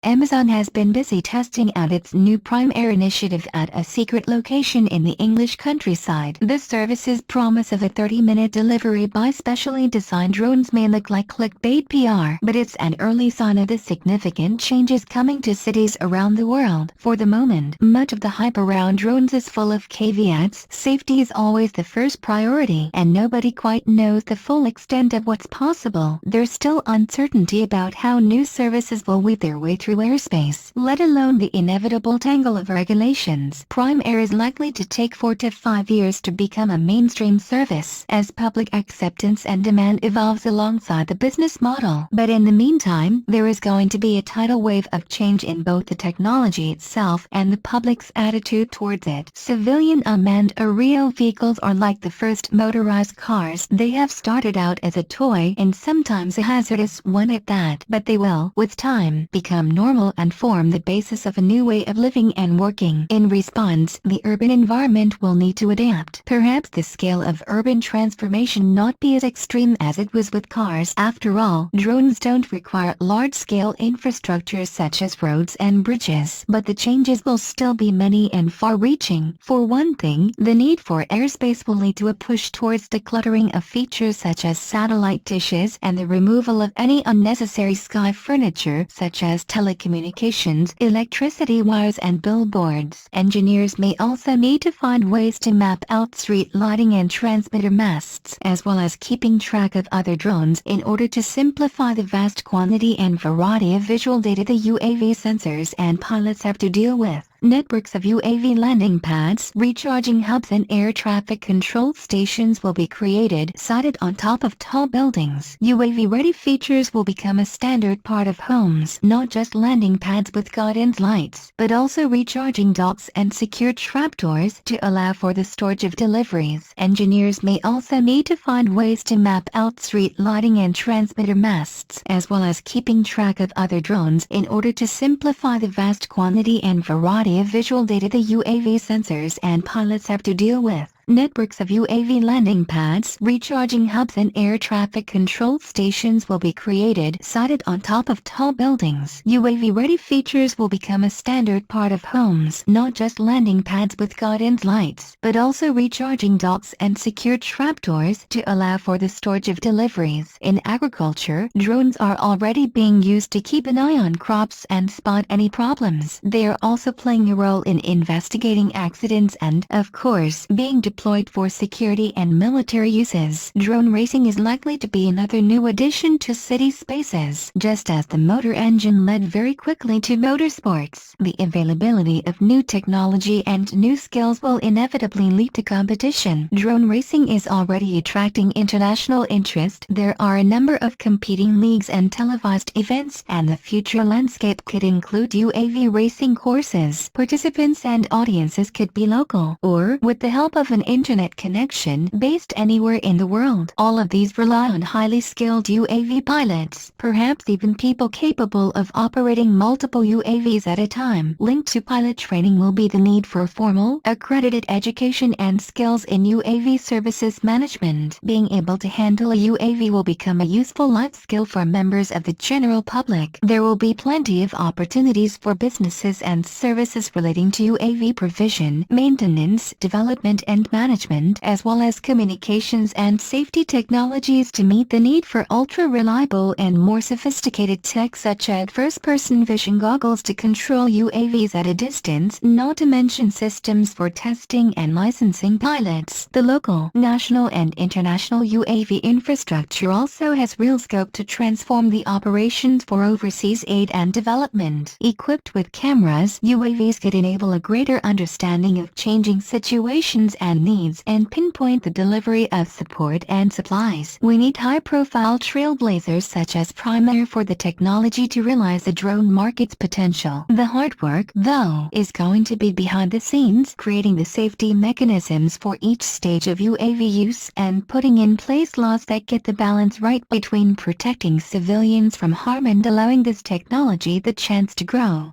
Amazon has been busy testing out its new Prime Air initiative at a secret location in the English countryside. The service's promise of a 30-minute delivery by specially designed drones may look like clickbait PR, but it's an early sign of the significant changes coming to cities around the world. For the moment, much of the hype around drones is full of caveats. Safety is always the first priority, and nobody quite knows the full extent of what's possible. There's still uncertainty about how new services will weave their way through airspace, let alone the inevitable tangle of regulations. Prime Air is likely to take 4 to 5 years to become a mainstream service as public acceptance and demand evolves alongside the business model. But in the meantime, there is going to be a tidal wave of change in both the technology itself and the public's attitude towards it. Civilian unmanned aerial vehicles are like the first motorized cars. They have started out as a toy and sometimes a hazardous one at that, but they will, with time, become normal and form the basis of a new way of living and working. In response, the urban environment will need to adapt. Perhaps the scale of urban transformation not be as extreme as it was with cars. After all, drones don't require large-scale infrastructure such as roads and bridges, but the changes will still be many and far-reaching. For one thing, the need for airspace will lead to a push towards decluttering of features such as satellite dishes and the removal of any unnecessary sky furniture such as telecommunications, electricity wires and billboards. Engineers may also need to find ways to map out street lighting and transmitter masts, as well as keeping track of other drones in order to simplify the vast quantity and variety of visual data the UAV sensors and pilots have to deal with. Networks of UAV landing pads, recharging hubs and air traffic control stations will be created, sited on top of tall buildings. UAV-ready features will become a standard part of homes, not just landing pads with guidance lights, but also recharging docks and secure trapdoors to allow for the storage of deliveries. Engineers may also need to find ways to map out street lighting and transmitter masts, as well as keeping track of other drones in order to simplify the vast quantity and variety of visual data the UAV sensors and pilots have to deal with. Networks of UAV landing pads, recharging hubs and air traffic control stations will be created, sited on top of tall buildings. UAV-ready features will become a standard part of homes, not just landing pads with guidance lights, but also recharging docks and secure trapdoors to allow for the storage of deliveries. In agriculture, drones are already being used to keep an eye on crops and spot any problems. They are also playing a role in investigating accidents and, of course, being deployed for security and military uses. Drone racing is likely to be another new addition to city spaces. Just as the motor engine led very quickly to motorsports, the availability of new technology and new skills will inevitably lead to competition. Drone racing is already attracting international interest. There are a number of competing leagues and televised events, and the future landscape could include UAV racing courses. Participants and audiences could be local, or, with the help of an internet connection, based anywhere in the world. All of these rely on highly skilled UAV pilots, perhaps even people capable of operating multiple UAVs at a time. Linked to pilot training will be the need for formal, accredited education and skills in UAV services management. Being able to handle a UAV will become a useful life skill for members of the general public. There will be plenty of opportunities for businesses and services relating to UAV provision, maintenance, development and management, as well as communications and safety technologies to meet the need for ultra-reliable and more sophisticated tech such as first-person vision goggles to control UAVs at a distance, not to mention systems for testing and licensing pilots. The local, national and international UAV infrastructure also has real scope to transform the operations for overseas aid and development. Equipped with cameras, UAVs could enable a greater understanding of changing situations and needs and pinpoint the delivery of support and supplies. We need high-profile trailblazers such as Prime Air for the technology to realize the drone market's potential. The hard work, though, is going to be behind the scenes, creating the safety mechanisms for each stage of UAV use and putting in place laws that get the balance right between protecting civilians from harm and allowing this technology the chance to grow.